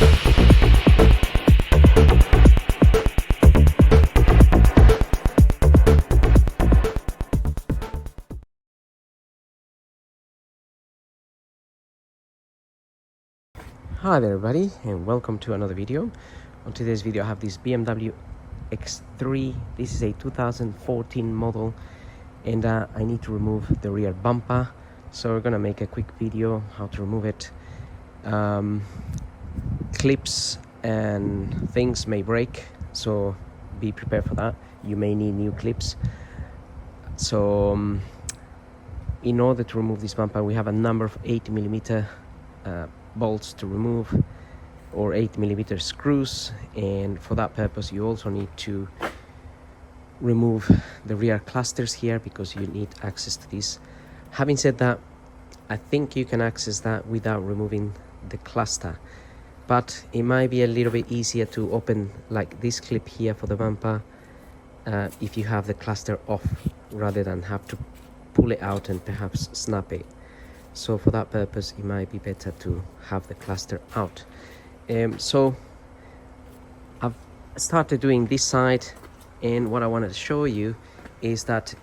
Hi there everybody, and welcome to another video. On today's video I have this BMW X3. This is a 2014 model, and I need to remove the rear bumper, so we're gonna make a quick video how to remove it. Clips and things may break, so be prepared for that. You may need new clips. So in order to remove this bumper, we have a number of 8mm bolts to remove, or 8mm screws, and for that purpose you also need to remove the rear clusters here, because you need access to this. Having said that, I think you can access that without removing the cluster, but it might be a little bit easier to open like this clip here for the bumper if you have the cluster off, rather than have to pull it out and perhaps snap it. So for that purpose it might be better to have the cluster out. So I've started doing this side, and what I wanted to show you is that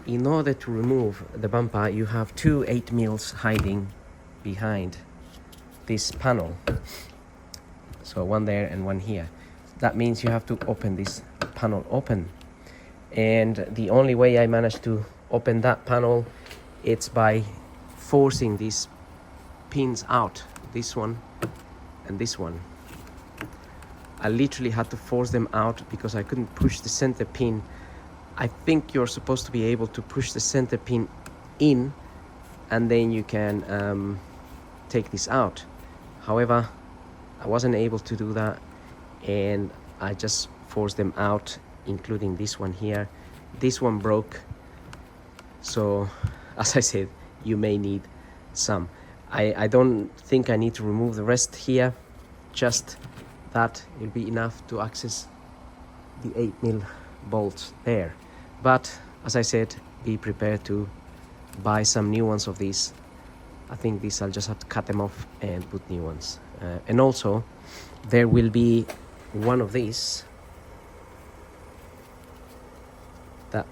in order to remove the bumper, you have two 8mm hiding behind this panel. So one there and one here. That means you have to open this panel open, and the only way I managed to open that panel, it's by forcing these pins out, this one and this one. I literally had to force them out because I couldn't push the center pin. I think you're supposed to be able to push the center pin in, and then you can take this out. However, I wasn't able to do that, and I just forced them out, including this one here. This one broke, so as I said, you may need some. I don't think I need to remove the rest here, just that will be enough to access the 8mm bolts there. But as I said, be prepared to buy some new ones of these. I think these I'll just have to cut them off and put new ones. And also there will be one of these that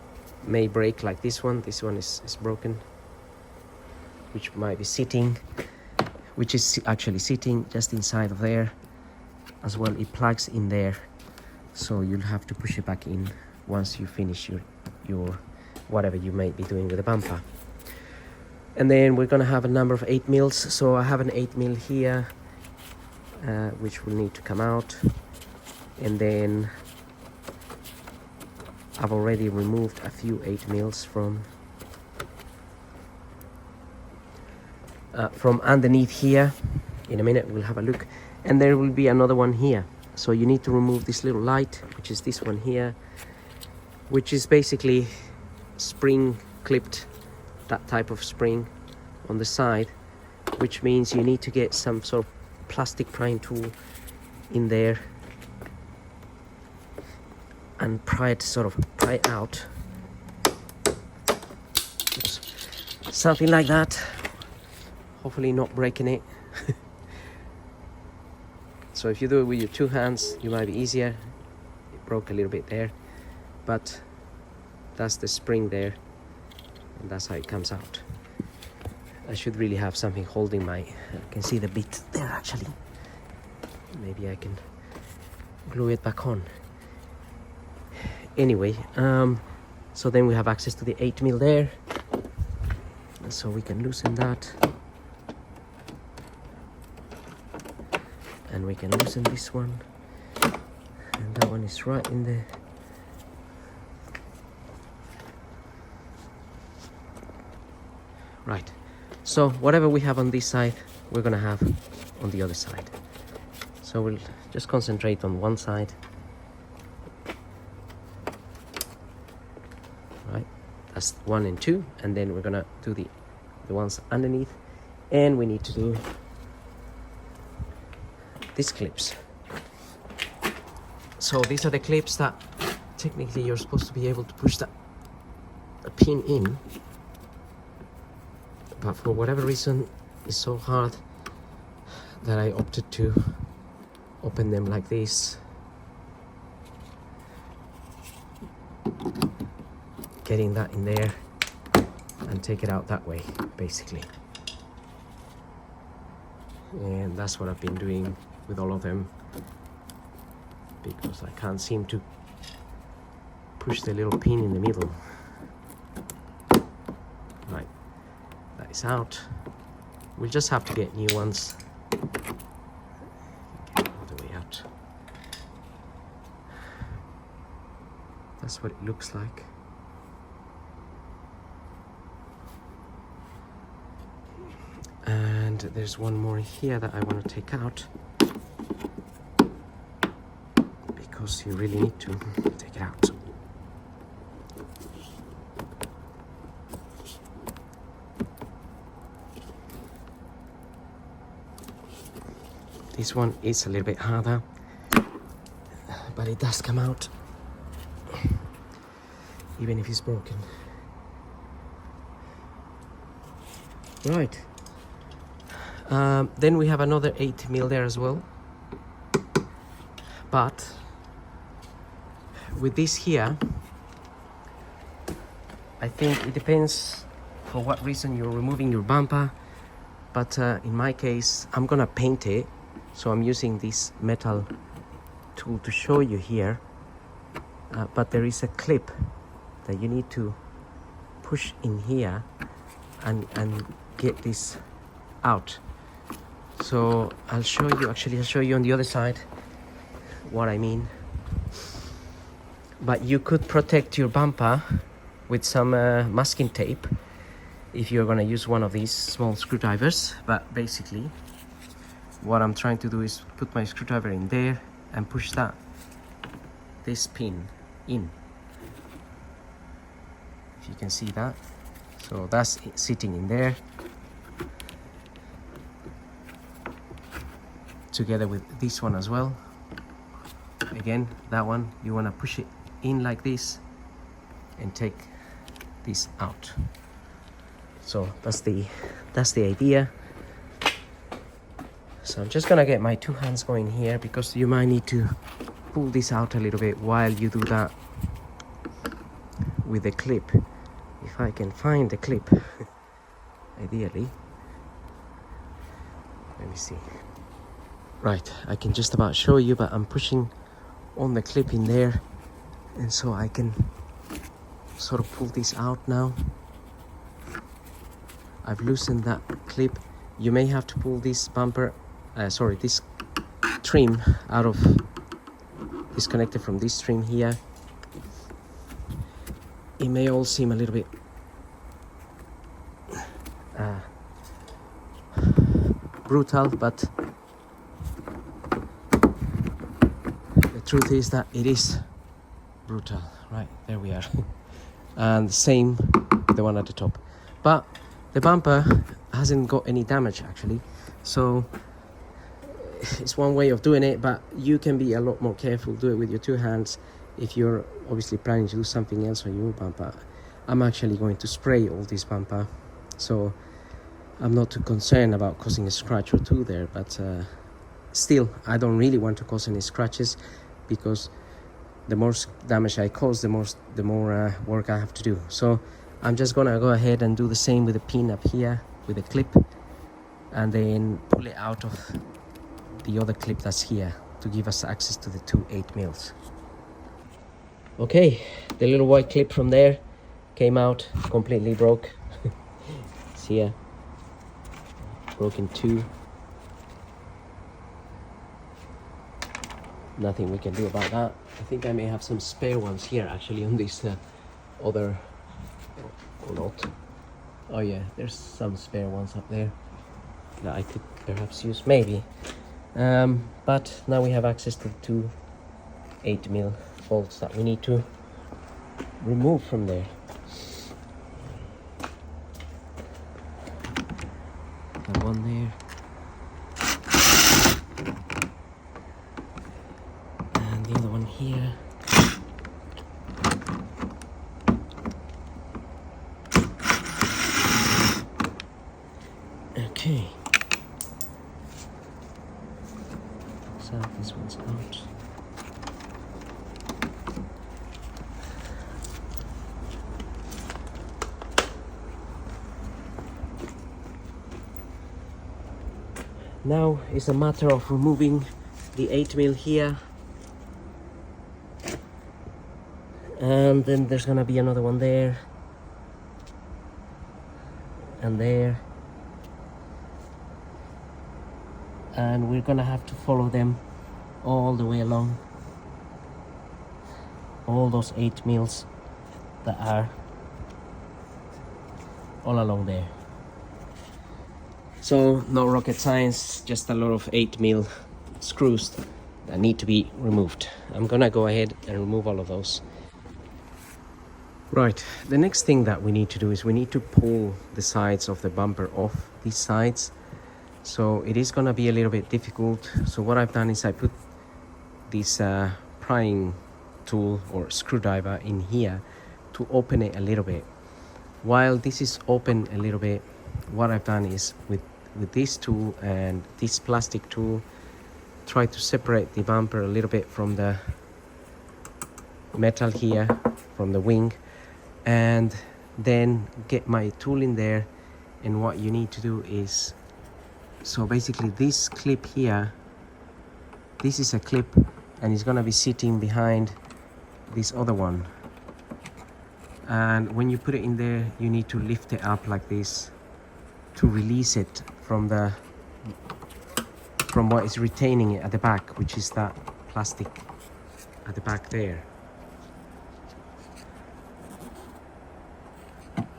may break, like this one. This one is broken, which might be sitting, which is actually sitting just inside of there as well. It plugs in there, so you'll have to push it back in once you finish your whatever you may be doing with the bumper. And then we're gonna have a number of 8mm. So I have an 8mm here, which will need to come out, and then I've already removed a few 8mm from underneath here. In a minute we'll have a look, and there will be another one here. So you need to remove this little light, which is this one here, which is basically spring clipped, that type of spring on the side, which means you need to get some sort of plastic prying tool in there and pry it out. Oops. Something like that, hopefully not breaking it. So if you do it with your two hands, you might be easier. It broke a little bit there, but that's the spring there, and that's how it comes out. I should really have something holding I can see the bit there actually. Maybe I can glue it back on. Anyway, so then we have access to the 8mm there, and so we can loosen that, and we can loosen this one, and that one is right in there. Right, so whatever we have on this side, we're gonna have on the other side. So we'll just concentrate on one side. Right, that's 1 and 2, and then we're gonna do the ones underneath, and we need to do these clips. So these are the clips that technically you're supposed to be able to push a pin in, but for whatever reason it's so hard that I opted to open them like this, getting that in there and take it out that way basically. And that's what I've been doing with all of them, because I can't seem to push the little pin in the middle. Right, that is out. We'll just have to get new ones. Get all the way out. That's what it looks like. And there's one more here that I want to take out, because you really need to take it out. This one is a little bit harder, but it does come out, even if it's broken. Right. Then we have another 8mm there as well. But with this here, I think it depends for what reason you're removing your bumper. But in my case, I'm gonna paint it. So I'm using this metal tool to show you here. But there is a clip that you need to push in here and get this out. So I'll show you, actually I'll show you on the other side what I mean. But you could protect your bumper with some masking tape if you're gonna use one of these small screwdrivers. But basically what I'm trying to do is put my screwdriver in there and push this pin in, if you can see that. So that's sitting in there, together with this one as well. Again, that one, you want to push it in like this and take this out. So that's the idea. So I'm just gonna get my two hands going here, because you might need to pull this out a little bit while you do that with the clip. If I can find the clip, ideally. Let me see. Right, I can just about show you, but I'm pushing on the clip in there, and so I can sort of pull this out now. I've loosened that clip. You may have to pull this bumper, this trim out of, disconnected from this trim here. It may all seem a little bit brutal, but the truth is that it is brutal. Right, there we are. And the same with the one at the top. But the bumper hasn't got any damage actually, so it's one way of doing it, but you can be a lot more careful. Do it with your two hands if you're obviously planning to do something else on your bumper. I'm actually going to spray all this bumper, so I'm not too concerned about causing a scratch or two there, but still I don't really want to cause any scratches, because the more damage I cause, the more work I have to do. So I'm just gonna go ahead and do the same with the pin up here with the clip, and then pull it out of the other clip that's here to give us access to the two 8mm. Okay, the little white clip from there came out, completely broke. It's here, broken two. Nothing we can do about that. I think I may have some spare ones here actually on this other, or not. Oh yeah, there's some spare ones up there that I could perhaps use, maybe. But now we have access to the two 8mm bolts that we need to remove from there. Got one there. And the other one here. Okay. So out, this one's out. Now it's a matter of removing the 8mm here, and then there's gonna be another one there and there, and we're gonna have to follow them all the way along, all those 8mm that are all along there. So no rocket science, just a lot of 8mm screws that need to be removed. I'm gonna go ahead and remove all of those. Right, the next thing that we need to do is we need to pull the sides of the bumper off these sides. So it is gonna be a little bit difficult. So what I've done is I put this prying tool or screwdriver in here to open it a little bit. While this is open a little bit, what I've done is with this tool and this plastic tool, try to separate the bumper a little bit from the metal here, from the wing, and then get my tool in there. And what you need to do is, so basically this clip here, this is a clip and it's gonna be sitting behind this other one, and when you put it in there you need to lift it up like this to release it from what is retaining it at the back, which is that plastic at the back there.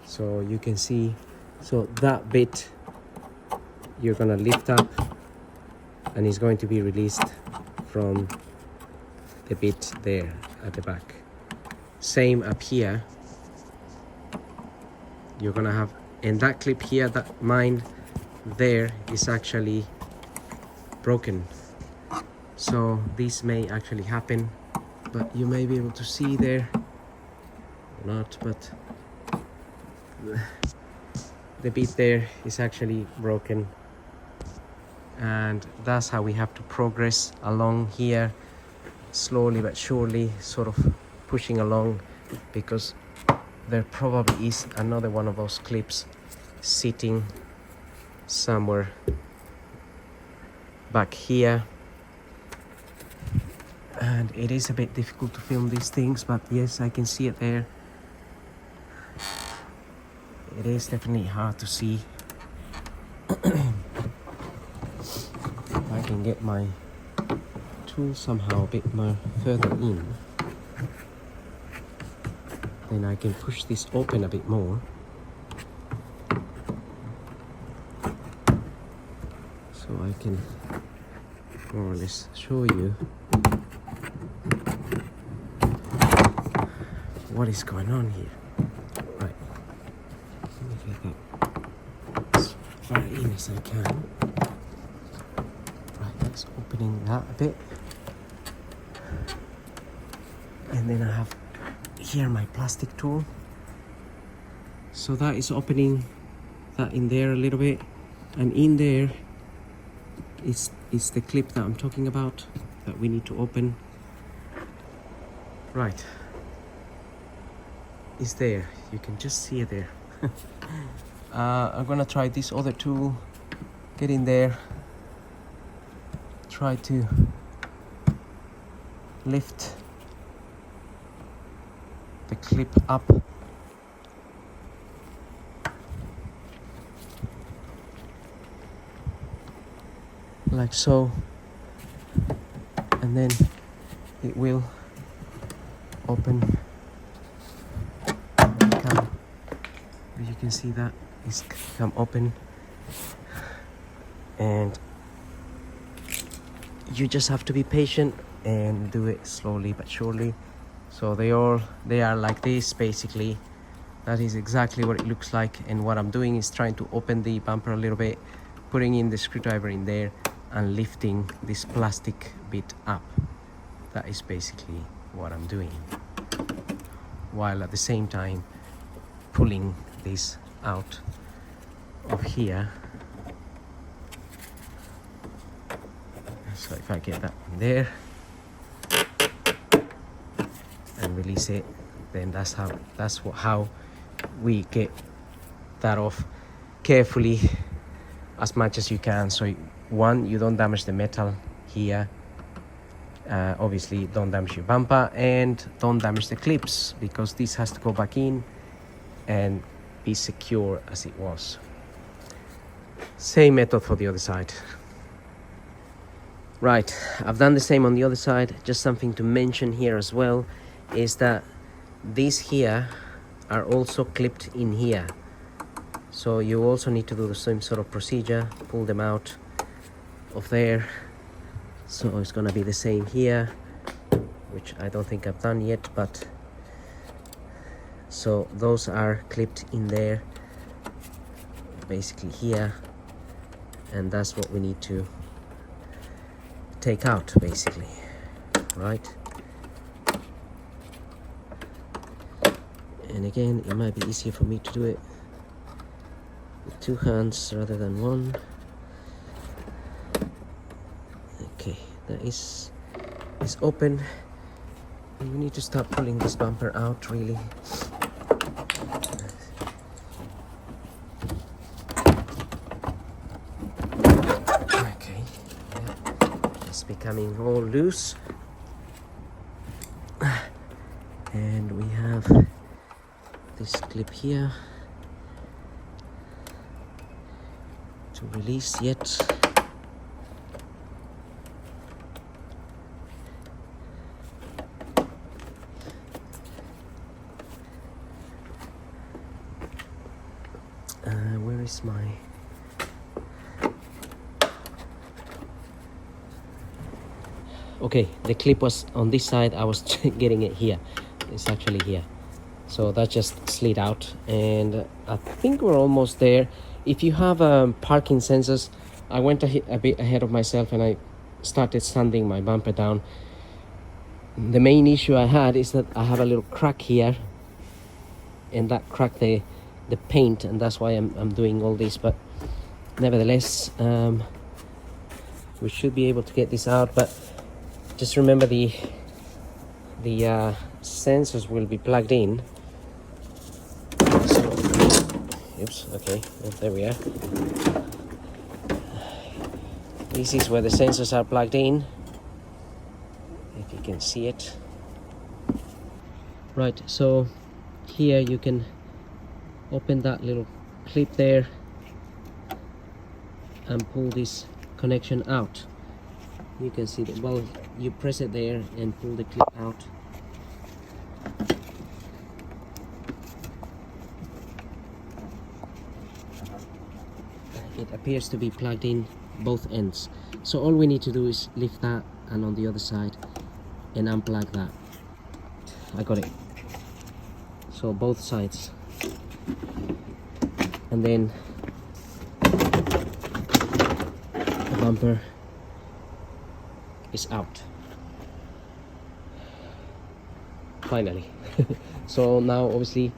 So you can see, so that bit you're gonna lift up and it's going to be released from the bit there at the back. Same up here, you're gonna have, and that clip here, that mine there is actually broken. So this may actually happen, but you may be able to see there, or not, but the bit there is actually broken. And that's how we have to progress along here, slowly but surely, sort of pushing along, because there probably is another one of those clips sitting somewhere back here. And it is a bit difficult to film these things, but yes, I can see it there. It is definitely hard to see. If I can get my tool somehow a bit more further in, then I can push this open a bit more. So I can more or less show you what is going on here. Right, let me get that as far in as I can. Right, that's opening that a bit. And then I have here my plastic tool. So that is opening that in there a little bit. And in there is the clip that I'm talking about that we need to open. Right. It's there. You can just see it there. I'm gonna try this other tool. Get in there. Try to lift the clip up. Like so. And then it will open. You can see that it's come open, and you just have to be patient and do it slowly but surely. So they are like this basically. That is exactly what it looks like, and what I'm doing is trying to open the bumper a little bit, putting in the screwdriver in there and lifting this plastic bit up. That is basically what I'm doing, while at the same time pulling this out of here. So So if I get that in there and release it, then that's how we get that off carefully as much as you can. So one, you don't damage the metal here, obviously don't damage your bumper, and don't damage the clips, because this has to go back in and be secure as it was. Same method for the other side. Right, I've done the same on the other side. Just something to mention here as well is that these here are also clipped in here, so you also need to do the same sort of procedure, pull them out of there. So it's gonna be the same here, which I don't think I've done yet, but so those are clipped in there, basically here, and that's what we need to take out, basically, right? And again, it might be easier for me to do it with two hands rather than one. Okay, that is open, and we need to start pulling this bumper out, really. Okay, yeah, it's becoming all loose, and we have this clip here to release yet. Where is my... Okay, the clip was on this side, I was getting it here. It's actually here. So that just slid out, and I think we're almost there. If you have parking sensors, I went a bit ahead of myself and I started sanding my bumper down. The main issue I had is that I have a little crack here, and that cracked the paint, and that's why I'm doing all this. But nevertheless, we should be able to get this out. But just remember the sensors will be plugged in. So, oops, okay, well, there we are. This is where the sensors are plugged in, if you can see it. Right, so here you can open that little clip there and pull this connection out. You can see that, well, you press it there and pull the clip out. It appears to be plugged in both ends. So all we need to do is lift that, and on the other side, and unplug that. I got it. So both sides. And then the bumper is out. Finally. So now obviously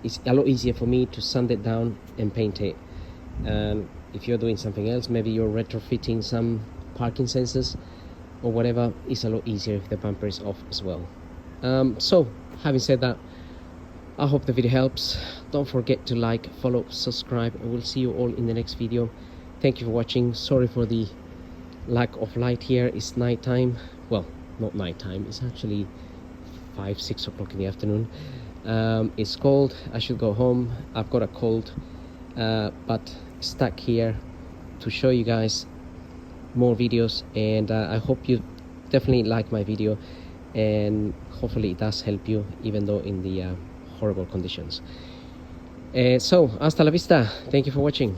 it's a lot easier for me to sand it down and paint it. If you're doing something else, maybe you're retrofitting some parking sensors or whatever, it's a lot easier if the bumper is off as well. So having said that, I hope the video helps. Don't forget to like, follow, subscribe, and we'll see you all in the next video. Thank you for watching. Sorry for the lack of light here. It's night time. Well, not night time, it's actually 5-6 o'clock in the afternoon. It's cold. I should go home. I've got a cold, but stuck here to show you guys more videos, and I hope you definitely like my video, and hopefully it does help you, even though in the horrible conditions. So hasta la vista. Thank you for watching.